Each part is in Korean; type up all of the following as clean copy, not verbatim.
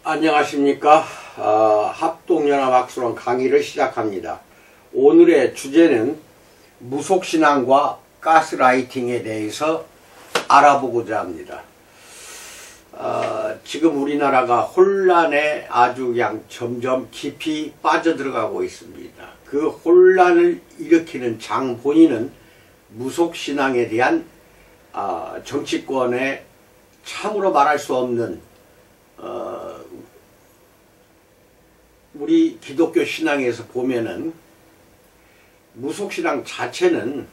안녕하십니까. 합동연합학술원 강의를 시작합니다. 오늘의 주제는 무속신앙과 가스라이팅에 대해서 알아보고자 합니다. 지금 우리나라가 혼란에 아주 그냥 점점 깊이 빠져들어가고 있습니다. 그 혼란을 일으키는 장본인은 무속신앙에 대한 정치권의 참으로 말할 수 없는 우리 기독교 신앙에서 보면은 무속신앙 자체는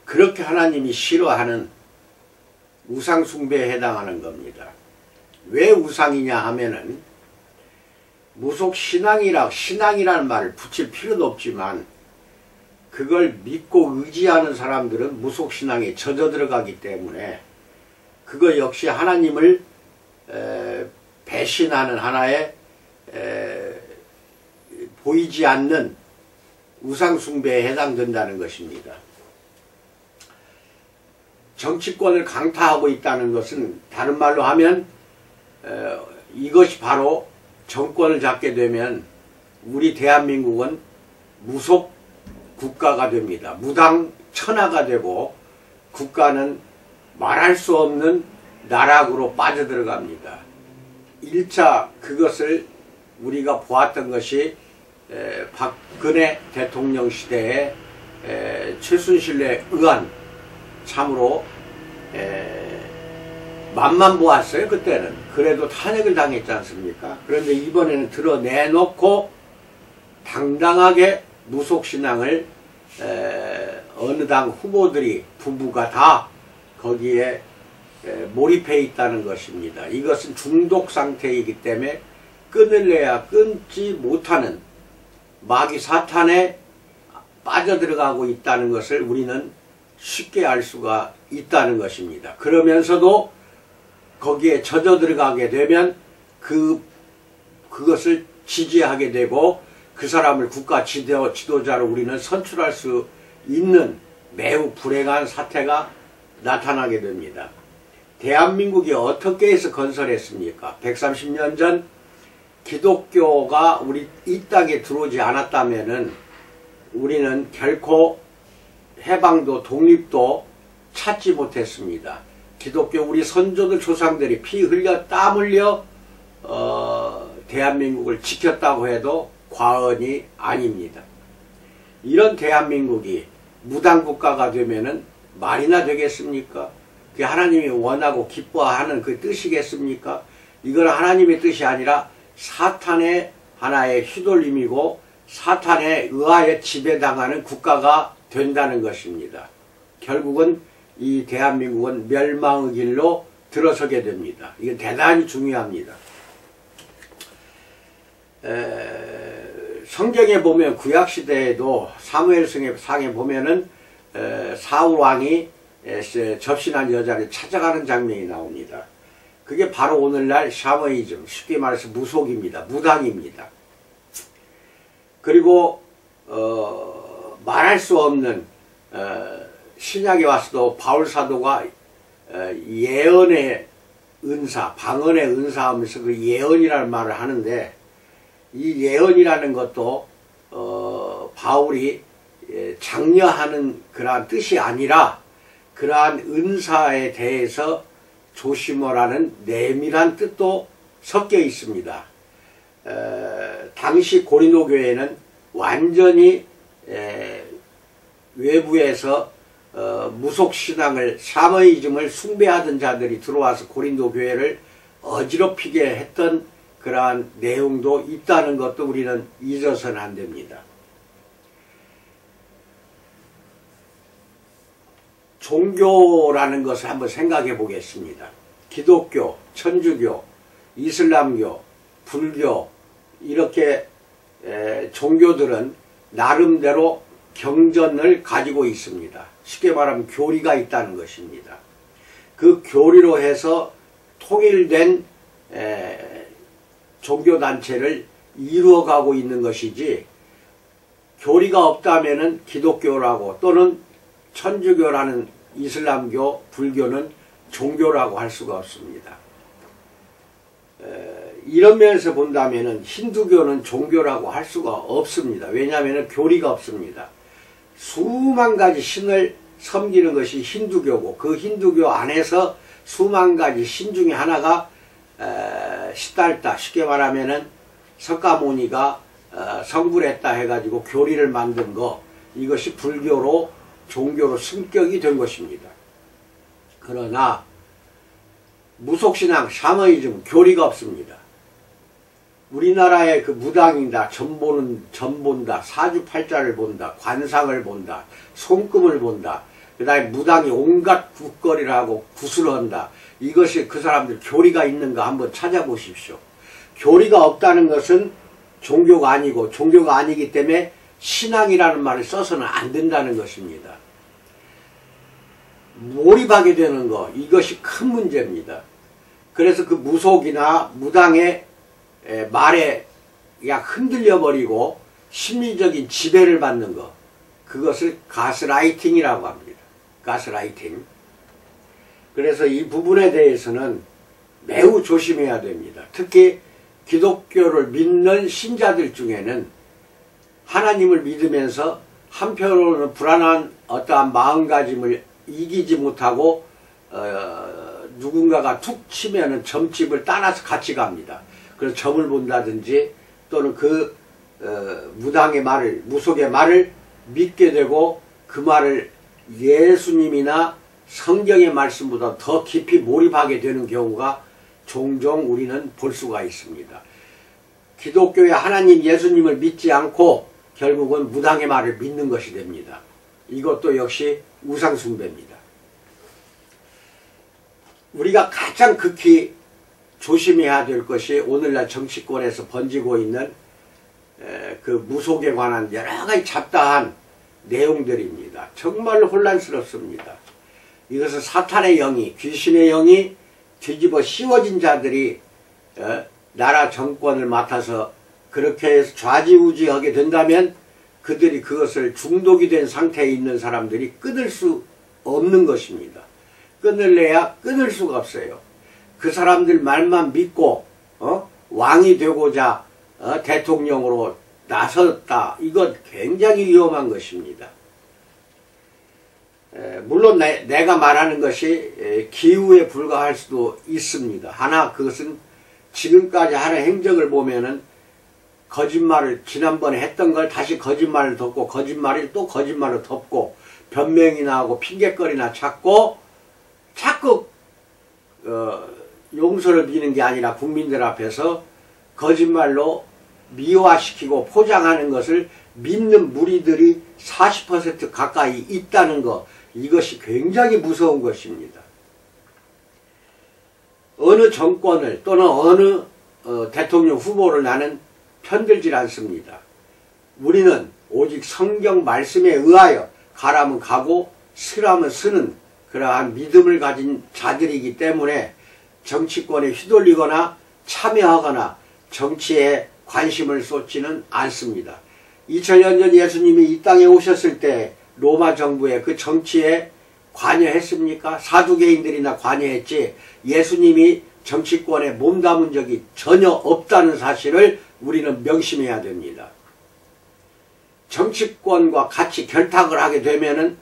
그렇게 하나님이 싫어하는 우상숭배에 해당하는 겁니다. 왜 우상이냐 하면은 신앙이라는 말을 붙일 필요도 없지만 그걸 믿고 의지하는 사람들은 무속신앙에 젖어 들어가기 때문에 그거 역시 하나님을 배신하는 하나의 보이지 않는 우상숭배에 해당된다는 것입니다. 정치권을 강타하고 있다는 것은 다른 말로 하면 이것이 바로 정권을 잡게 되면 우리 대한민국은 무속 국가가 됩니다. 무당천하가 되고 국가는 말할 수 없는 나락으로 빠져들어갑니다. 1차 그것을 우리가 보았던 것이 박근혜 대통령 시대에 최순실에 의한 참으로 맛만 보았어요. 그때는. 그래도 탄핵을 당했지 않습니까? 그런데 이번에는 드러내놓고 당당하게 무속신앙을 어느 당 후보들이 부부가 다 거기에 몰입해 있다는 것입니다. 이것은 중독 상태이기 때문에 끊을래야 끊지 못하는 마귀 사탄에 빠져들어가고 있다는 것을 우리는 쉽게 알 수가 있다는 것입니다. 그러면서도 거기에 젖어 들어가게 되면 그것을 지지하게 되고 그 사람을 국가 지도자로 우리는 선출할 수 있는 매우 불행한 사태가 나타나게 됩니다. 대한민국이 어떻게 해서 건설했습니까? 130년 전 기독교가 우리 이 땅에 들어오지 않았다면은 우리는 결코 해방도 독립도 찾지 못했습니다. 기독교 우리 선조들 조상들이 피 흘려 땀 흘려 대한민국을 지켰다고 해도 과언이 아닙니다. 이런 대한민국이 무당국가가 되면은 말이나 되겠습니까? 그게 하나님이 원하고 기뻐하는 그 뜻이겠습니까? 이건 하나님의 뜻이 아니라 사탄의 하나의 휘둘림이고 사탄에 의하여 지배당하는 국가가 된다는 것입니다. 결국은 이 대한민국은 멸망의 길로 들어서게 됩니다. 이게 대단히 중요합니다. 성경에 보면 구약시대에도 사무엘상에 보면은 사울왕이 접신한 여자를 찾아가는 장면이 나옵니다. 그게 바로 오늘날 샤머니즘, 쉽게 말해서 무속입니다. 무당입니다. 그리고 말할 수 없는 신약에 와서도 바울사도가 예언의 은사, 방언의 은사 하면서 그 예언이라는 말을 하는데 이 예언이라는 것도 바울이 장려하는 그러한 뜻이 아니라 그러한 은사에 대해서 조심하라는 내밀한 뜻도 섞여 있습니다. 당시 고린도 교회는 완전히 외부에서 무속신앙을 샤머니즘을 숭배하던 자들이 들어와서 고린도 교회를 어지럽히게 했던 그러한 내용도 있다는 것도 우리는 잊어서는 안 됩니다. 종교라는 것을 한번 생각해 보겠습니다. 기독교, 천주교, 이슬람교, 불교 이렇게 종교들은 나름대로 경전을 가지고 있습니다. 쉽게 말하면 교리가 있다는 것입니다. 그 교리로 해서 통일된 종교단체를 이루어가고 있는 것이지 교리가 없다면은 기독교라고 또는 천주교라는 이슬람교, 불교는 종교라고 할 수가 없습니다. 이런 면에서 본다면은 힌두교는 종교라고 할 수가 없습니다. 왜냐하면 교리가 없습니다. 수만 가지 신을 섬기는 것이 힌두교고, 그 힌두교 안에서 수만 가지 신 중에 하나가 시달타, 쉽게 말하면은 석가모니가 성불했다 해가지고 교리를 만든 거, 이것이 불교로 종교로 승격이 된 것입니다. 그러나 무속신앙, 샤머니즘 교리가 없습니다. 우리나라의 그 무당이다, 점 본다, 사주팔자를 본다, 관상을 본다, 손금을 본다, 그 다음에 무당이 온갖 굿거리를 하고 굿을 한다. 이것이 그 사람들 교리가 있는가 한번 찾아보십시오. 교리가 없다는 것은 종교가 아니고, 종교가 아니기 때문에 신앙이라는 말을 써서는 안 된다는 것입니다. 몰입하게 되는 거, 이것이 큰 문제입니다. 그래서 그 무속이나 무당의 말에 그냥 흔들려 버리고 심리적인 지배를 받는 것, 그것을 가스라이팅이라고 합니다. 가스라이팅. 그래서 이 부분에 대해서는 매우 조심해야 됩니다. 특히 기독교를 믿는 신자들 중에는 하나님을 믿으면서 한편으로는 불안한 어떠한 마음가짐을 이기지 못하고 누군가가 툭 치면은 점집을 따라서 같이 갑니다. 그래서 점을 본다든지 또는 그 무당의 말을, 무속의 말을 믿게 되고 그 말을 예수님이나 성경의 말씀보다 더 깊이 몰입하게 되는 경우가 종종 우리는 볼 수가 있습니다. 기독교의 하나님 예수님을 믿지 않고 결국은 무당의 말을 믿는 것이 됩니다. 이것도 역시 우상숭배입니다. 우리가 가장 극히 조심해야 될 것이 오늘날 정치권에서 번지고 있는 그 무속에 관한 여러 가지 잡다한 내용들입니다. 정말로 혼란스럽습니다. 이것은 사탄의 영이, 귀신의 영이 뒤집어 씌워진 자들이 나라 정권을 맡아서 그렇게 해서 좌지우지하게 된다면 그들이 그것을 중독이 된 상태에 있는 사람들이 끊을 수 없는 것입니다. 끊을래야 끊을 수가 없어요. 그 사람들 말만 믿고 왕이 되고자 대통령으로 나섰다. 이건 굉장히 위험한 것입니다. 물론 내가 말하는 것이 기우에 불과할 수도 있습니다. 하나 그것은 지금까지 하는 행적을 보면은 거짓말을 지난번에 했던 걸 다시 거짓말을 덮고 거짓말을 또 거짓말을 덮고 변명이나 하고 핑계거리나 찾고 자꾸 용서를 비는 게 아니라 국민들 앞에서 거짓말로 미화시키고 포장하는 것을 믿는 무리들이 40% 가까이 있다는 것, 이것이 굉장히 무서운 것입니다. 어느 정권을 또는 어느 대통령 후보를 나는 편들질 않습니다. 우리는 오직 성경 말씀에 의하여 가라면 가고 쓰라면 쓰는 그러한 믿음을 가진 자들이기 때문에 정치권에 휘둘리거나 참여하거나 정치에 관심을 쏟지는 않습니다. 2000년 전 예수님이 이 땅에 오셨을 때 로마 정부의 그 정치에 관여했습니까? 사두개인들이나 관여했지 예수님이 정치권에 몸담은 적이 전혀 없다는 사실을 우리는 명심해야 됩니다. 정치권과 같이 결탁을 하게 되면은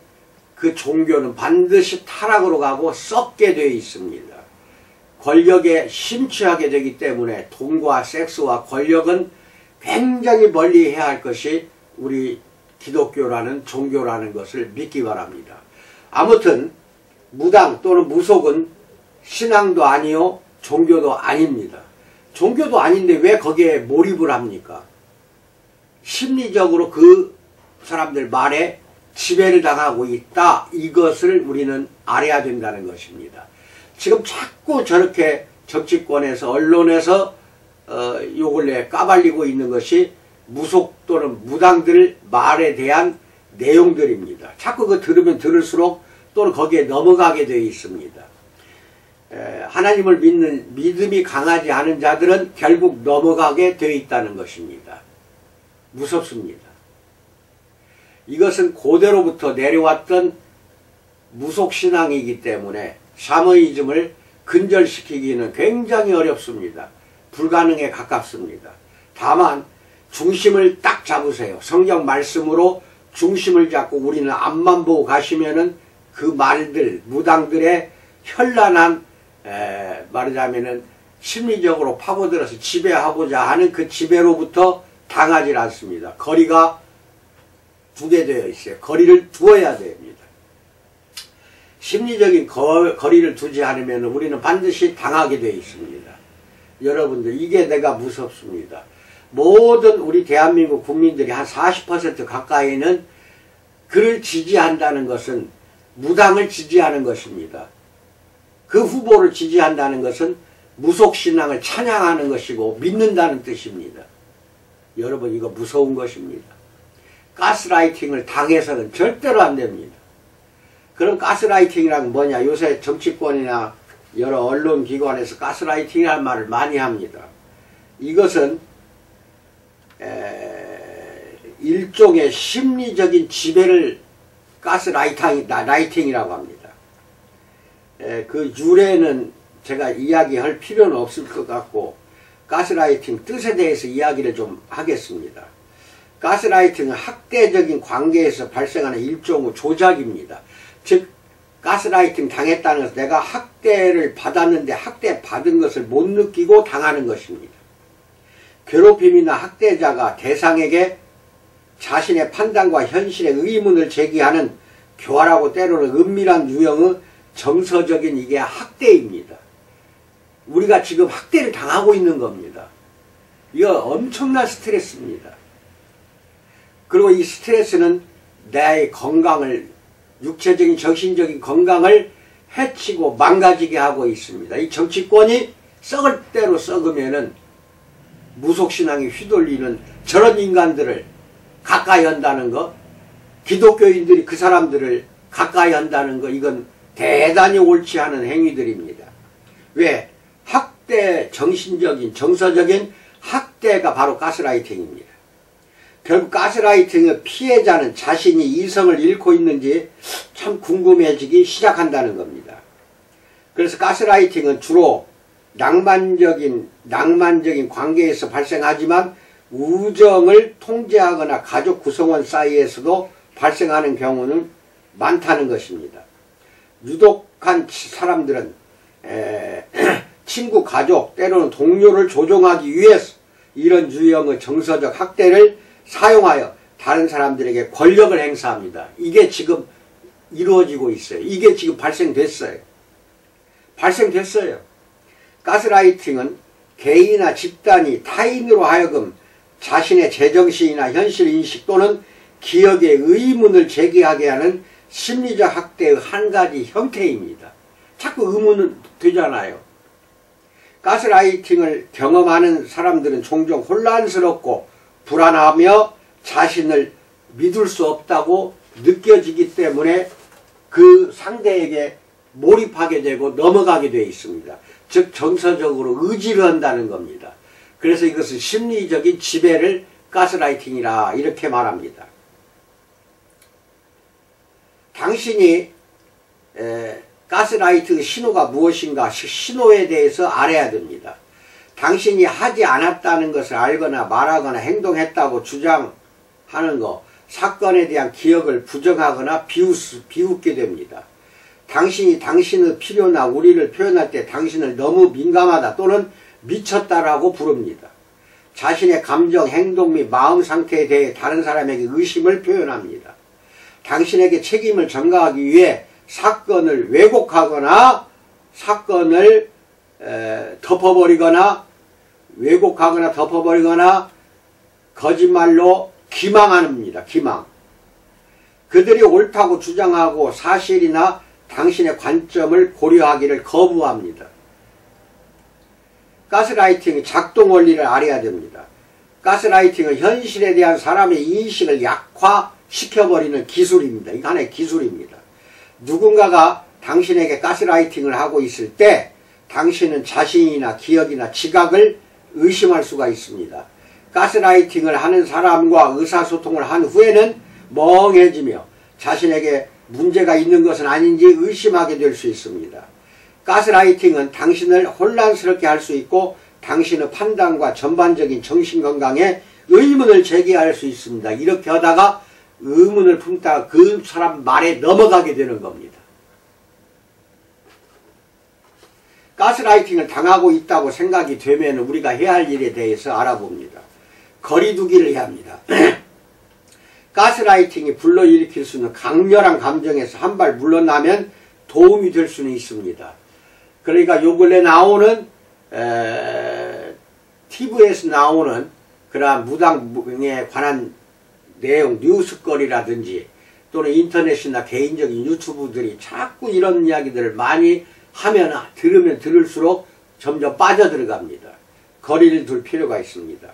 그 종교는 반드시 타락으로 가고 썩게 되어 있습니다. 권력에 심취하게 되기 때문에 돈과 섹스와 권력은 굉장히 멀리 해야 할 것이 우리 기독교라는 종교라는 것을 믿기 바랍니다. 아무튼 무당 또는 무속은 신앙도 아니요 종교도 아닙니다. 종교도 아닌데 왜 거기에 몰입을 합니까? 심리적으로 그 사람들 말에 지배를 당하고 있다. 이것을 우리는 알아야 된다는 것입니다. 지금 자꾸 저렇게 정치권에서 언론에서 요 근래 까발리고 있는 것이 무속 또는 무당들 말에 대한 내용들입니다. 자꾸 그거 들으면 들을수록 또는 거기에 넘어가게 되어 있습니다. 하나님을 믿는 믿음이 강하지 않은 자들은 결국 넘어가게 되어 있다는 것입니다. 무섭습니다. 이것은 고대로부터 내려왔던 무속신앙이기 때문에 샤머니즘을 근절시키기는 굉장히 어렵습니다. 불가능에 가깝습니다. 다만 중심을 딱 잡으세요. 성경 말씀으로 중심을 잡고 우리는 앞만 보고 가시면은 그 말들, 무당들의 현란한 말하자면은 심리적으로 파고들어서 지배하고자 하는 그 지배로부터 당하지 않습니다. 거리가 두게 되어 있어요. 거리를 두어야 됩니다. 심리적인 거리를 두지 않으면 우리는 반드시 당하게 되어 있습니다. 여러분들, 이게 내가 무섭습니다. 모든 우리 대한민국 국민들이 한 40% 가까이는 그를 지지한다는 것은 무당을 지지하는 것입니다. 그 후보를 지지한다는 것은 무속신앙을 찬양하는 것이고 믿는다는 뜻입니다. 여러분, 이거 무서운 것입니다. 가스라이팅을 당해서는 절대로 안 됩니다. 그럼 가스라이팅이란 뭐냐? 요새 정치권이나 여러 언론기관에서 가스라이팅이라는 말을 많이 합니다. 이것은 일종의 심리적인 지배를 가스라이팅이라고 합니다. 그 유래는 제가 이야기할 필요는 없을 것 같고 가스라이팅 뜻에 대해서 이야기를 좀 하겠습니다. 가스라이팅은 학대적인 관계에서 발생하는 일종의 조작입니다. 즉 가스라이팅 당했다는 것은 내가 학대를 받았는데 학대 받은 것을 못 느끼고 당하는 것입니다. 괴롭힘이나 학대자가 대상에게 자신의 판단과 현실의 의문을 제기하는 교활하고 때로는 은밀한 유형의 정서적인 이게 학대입니다. 우리가 지금 학대를 당하고 있는 겁니다. 이거 엄청난 스트레스입니다. 그리고 이 스트레스는 나의 건강을, 육체적인 정신적인 건강을 해치고 망가지게 하고 있습니다. 이 정치권이 썩을 대로 썩으면은 무속신앙이 휘둘리는 저런 인간들을 가까이 한다는 거, 기독교인들이 그 사람들을 가까이 한다는 거, 이건 대단히 옳지 않은 행위들입니다. 왜? 학대, 정신적인, 정서적인 학대가 바로 가스라이팅입니다. 결국 가스라이팅의 피해자는 자신이 이성을 잃고 있는지 참 궁금해지기 시작한다는 겁니다. 그래서 가스라이팅은 주로 낭만적인 관계에서 발생하지만 우정을 통제하거나 가족 구성원 사이에서도 발생하는 경우는 많다는 것입니다. 유독한 사람들은 친구, 가족, 때로는 동료를 조종하기 위해서 이런 유형의 정서적 학대를 사용하여 다른 사람들에게 권력을 행사합니다. 이게 지금 이루어지고 있어요. 이게 지금 발생됐어요. 가스라이팅은 개인이나 집단이 타인으로 하여금 자신의 제정신이나 현실인식 또는 기억에 의문을 제기하게 하는 심리적 학대의 한 가지 형태입니다. 자꾸 의문은 되잖아요. 가스라이팅을 경험하는 사람들은 종종 혼란스럽고 불안하며 자신을 믿을 수 없다고 느껴지기 때문에 그 상대에게 몰입하게 되고 넘어가게 되어 있습니다. 즉 정서적으로 의지를 한다는 겁니다. 그래서 이것은 심리적인 지배를 가스라이팅이라 이렇게 말합니다. 당신이 가스라이팅 신호가 무엇인가 신호에 대해서 알아야 됩니다. 당신이 하지 않았다는 것을 알거나 말하거나 행동했다고 주장하는 것, 사건에 대한 기억을 부정하거나 비웃게 됩니다. 당신이 당신의 필요나 우리를 표현할 때 당신을 너무 민감하다 또는 미쳤다라고 부릅니다. 자신의 감정, 행동 및 마음 상태에 대해 다른 사람에게 의심을 표현합니다. 당신에게 책임을 전가하기 위해 사건을 왜곡하거나 사건을 덮어버리거나 거짓말로 기망합니다. 기망. 그들이 옳다고 주장하고 사실이나 당신의 관점을 고려하기를 거부합니다. 가스라이팅의 작동 원리를 알아야 됩니다. 가스라이팅은 현실에 대한 사람의 인식을 약화시켜버리는 기술입니다. 이거 하나의 기술입니다. 누군가가 당신에게 가스라이팅을 하고 있을 때 당신은 자신이나 기억이나 지각을 의심할 수가 있습니다. 가스라이팅을 하는 사람과 의사소통을 한 후에는 멍해지며 자신에게 문제가 있는 것은 아닌지 의심하게 될 수 있습니다. 가스라이팅은 당신을 혼란스럽게 할 수 있고 당신의 판단과 전반적인 정신건강에 의문을 제기할 수 있습니다. 이렇게 하다가 의문을 품다가 그 사람 말에 넘어가게 되는 겁니다. 가스라이팅을 당하고 있다고 생각이 되면 우리가 해야 할 일에 대해서 알아봅니다. 거리두기를 해야 합니다. 가스라이팅이 불러일으킬 수 있는 강렬한 감정에서 한 발 물러나면 도움이 될 수는 있습니다. 그러니까 요 근래 나오는 TV에서 나오는 그러한 무당에 관한 내용, 뉴스거리라든지 또는 인터넷이나 개인적인 유튜브들이 자꾸 이런 이야기들을 많이 하면 들으면 들을수록 점점 빠져들어갑니다. 거리를 둘 필요가 있습니다.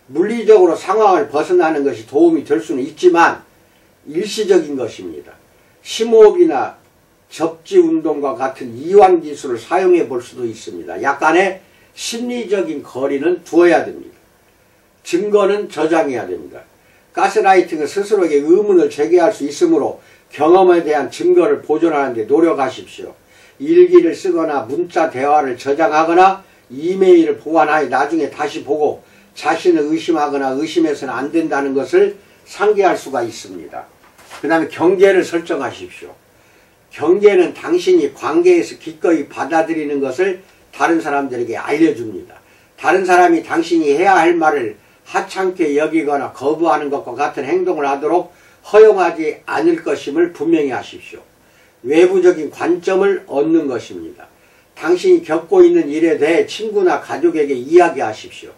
물리적으로 상황을 벗어나는 것이 도움이 될 수는 있지만 일시적인 것입니다. 심호흡이나 접지운동과 같은 이완 기술을 사용해 볼 수도 있습니다. 약간의 심리적인 거리는 두어야 됩니다. 증거는 저장해야 됩니다. 가스라이팅은 스스로에게 의문을 제기할 수 있으므로 경험에 대한 증거를 보존하는 데 노력하십시오. 일기를 쓰거나 문자 대화를 저장하거나 이메일을 보관하여 나중에 다시 보고 자신을 의심하거나 의심해서는 안 된다는 것을 상기할 수가 있습니다. 그 다음에 경계를 설정하십시오. 경계는 당신이 관계에서 기꺼이 받아들이는 것을 다른 사람들에게 알려줍니다. 다른 사람이 당신이 해야 할 말을 하찮게 여기거나 거부하는 것과 같은 행동을 하도록 허용하지 않을 것임을 분명히 하십시오. 외부적인 관점을 얻는 것입니다. 당신이 겪고 있는 일에 대해 친구나 가족에게 이야기하십시오.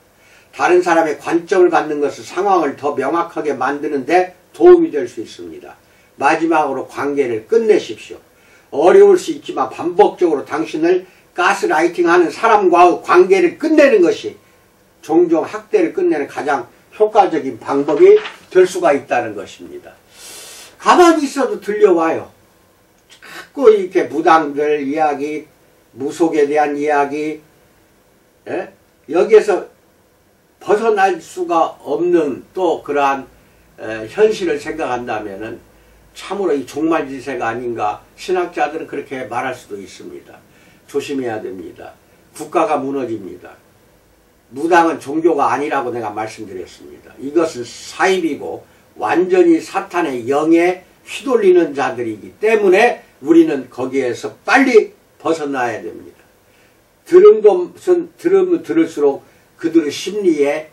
다른 사람의 관점을 갖는 것은 상황을 더 명확하게 만드는 데 도움이 될 수 있습니다. 마지막으로 관계를 끝내십시오. 어려울 수 있지만 반복적으로 당신을 가스라이팅하는 사람과의 관계를 끝내는 것이 종종 학대를 끝내는 가장 효과적인 방법이 될 수가 있다는 것입니다. 가만히 있어도 들려와요. 자꾸 이렇게 무당들 이야기, 무속에 대한 이야기, 여기에서 벗어날 수가 없는 또 그러한 현실을 생각한다면은 참으로 이 종말지세가 아닌가, 신학자들은 그렇게 말할 수도 있습니다. 조심해야 됩니다. 국가가 무너집니다. 무당은 종교가 아니라고 내가 말씀드렸습니다. 이것은 사입이고 완전히 사탄의 영에 휘둘리는 자들이기 때문에 우리는 거기에서 빨리 벗어나야 됩니다. 들으면 들을수록 그들의 심리에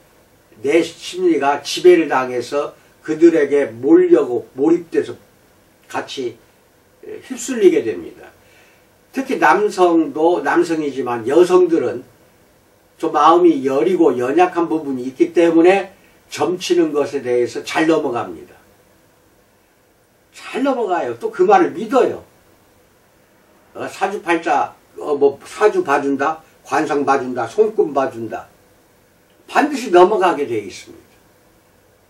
내 심리가 지배를 당해서 그들에게 몰입돼서 같이 휩쓸리게 됩니다. 특히 남성도 남성이지만 여성들은 좀 마음이 여리고 연약한 부분이 있기 때문에 점치는 것에 대해서 잘 넘어갑니다. 잘 넘어가요. 또 그 말을 믿어요. 사주팔자 사주 봐준다, 관상 봐준다, 손금 봐준다. 반드시 넘어가게 되어 있습니다.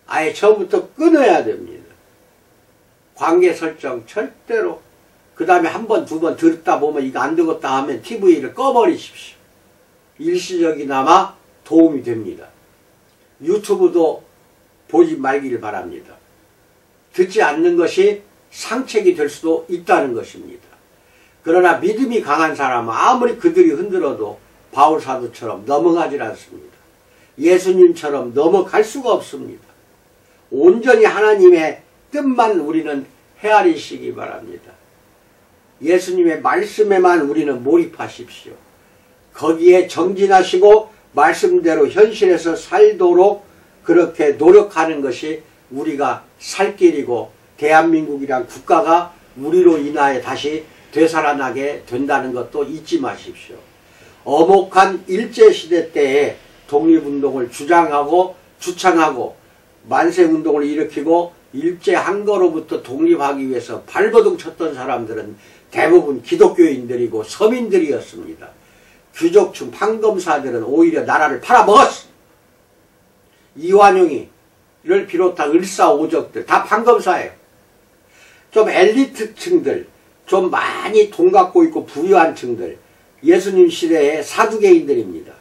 아예 처음부터 끊어야 됩니다. 관계 설정 절대로. 그 다음에 한 번, 두 번 듣다 보면 이거 안 되겠다 하면 TV를 꺼버리십시오. 일시적이나마 도움이 됩니다. 유튜브도 보지 말기를 바랍니다. 듣지 않는 것이 상책이 될 수도 있다는 것입니다. 그러나 믿음이 강한 사람은 아무리 그들이 흔들어도 바울사도처럼 넘어가질 않습니다. 예수님처럼 넘어갈 수가 없습니다. 온전히 하나님의 뜻만 우리는 헤아리시기 바랍니다. 예수님의 말씀에만 우리는 몰입하십시오. 거기에 정진하시고 말씀대로 현실에서 살도록 그렇게 노력하는 것이 우리가 살 길이고 대한민국이란 국가가 우리로 인하여 다시 되살아나게 된다는 것도 잊지 마십시오. 엄혹한 일제시대 때에 독립운동을 주장하고 주창하고 만세운동을 일으키고 일제한거로부터 독립하기 위해서 발버둥 쳤던 사람들은 대부분 기독교인들이고 서민들이었습니다. 귀족층 판검사들은 오히려 나라를 팔아먹었어. 이완용이를 비롯한 을사오적들 다 판검사예요. 좀 엘리트층들, 좀 많이 돈 갖고 있고 부유한 층들, 예수님 시대의 사두개인들입니다.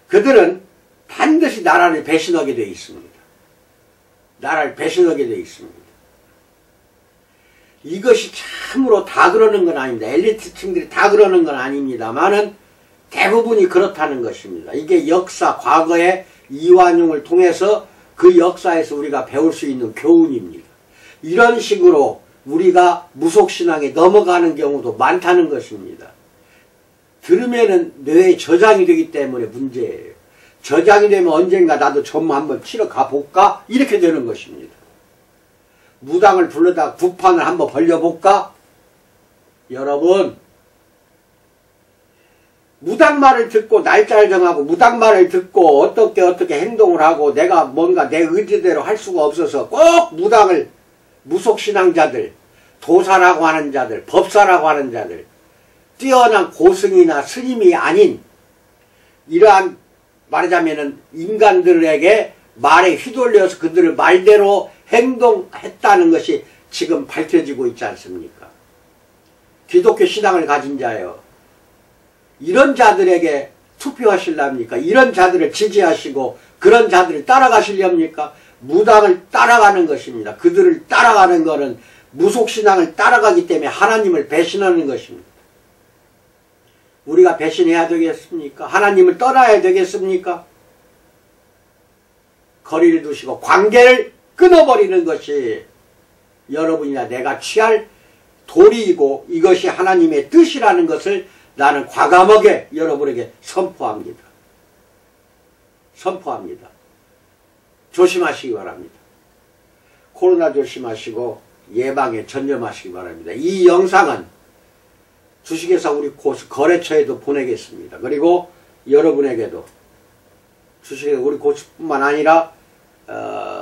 그들은 반드시 나라를 배신하게 되어 있습니다. 나라를 배신하게 되어 있습니다. 이것이 참으로 다 그러는 건 아닙니다. 엘리트층들이 다 그러는 건 아닙니다만은 대부분이 그렇다는 것입니다. 이게 역사, 과거의 이완용을 통해서 그 역사에서 우리가 배울 수 있는 교훈입니다. 이런 식으로 우리가 무속신앙에 넘어가는 경우도 많다는 것입니다. 들으면은 뇌에 저장이 되기 때문에 문제예요. 저장이 되면 언젠가 나도 점 한번 치러 가볼까? 이렇게 되는 것입니다. 무당을 불러다가 구판을 한번 벌려볼까? 여러분, 무당 말을 듣고 날짜를 정하고 무당 말을 듣고 어떻게 행동을 하고 내가 뭔가 내 의지대로 할 수가 없어서 꼭 무당을, 무속신앙자들, 도사라고 하는 자들, 법사라고 하는 자들, 뛰어난 고승이나 스님이 아닌 이러한 말하자면은 인간들에게 말에 휘둘려서 그들을 말대로 행동했다는 것이 지금 밝혀지고 있지 않습니까? 기독교 신앙을 가진 자예요. 이런 자들에게 투표하실랍니까? 이런 자들을 지지하시고 그런 자들을 따라가시렵니까? 무당을 따라가는 것입니다. 그들을 따라가는 것은 무속신앙을 따라가기 때문에 하나님을 배신하는 것입니다. 우리가 배신해야 되겠습니까? 하나님을 떠나야 되겠습니까? 거리를 두시고 관계를 끊어버리는 것이 여러분이나 내가 취할 도리이고 이것이 하나님의 뜻이라는 것을 나는 과감하게 여러분에게 선포합니다. 선포합니다. 조심하시기 바랍니다. 코로나 조심하시고 예방에 전념하시기 바랍니다. 이 영상은 주식회사 우리 거래처에도 보내겠습니다. 그리고 여러분에게도 주식회사 우리 고수뿐만 아니라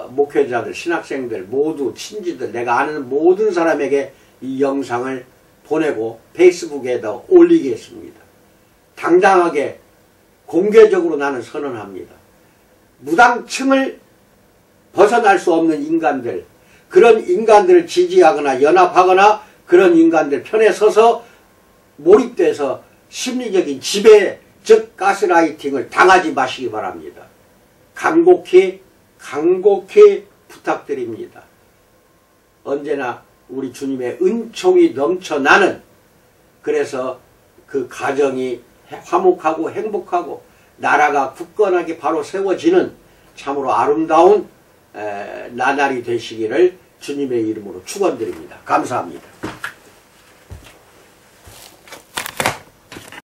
목회자들, 신학생들, 모두 친지들, 내가 아는 모든 사람에게 이 영상을 보내고 페이스북에다 올리겠습니다. 당당하게 공개적으로 나는 선언합니다. 무당층을 벗어날 수 없는 인간들, 그런 인간들을 지지하거나 연합하거나 그런 인간들 편에 서서 몰입돼서 심리적인 지배, 즉 가스라이팅을 당하지 마시기 바랍니다. 간곡히 부탁드립니다. 언제나 우리 주님의 은총이 넘쳐나는, 그래서 그 가정이 화목하고 행복하고 나라가 굳건하게 바로 세워지는 참으로 아름다운 나날이 되시기를 주님의 이름으로 축원드립니다. 감사합니다.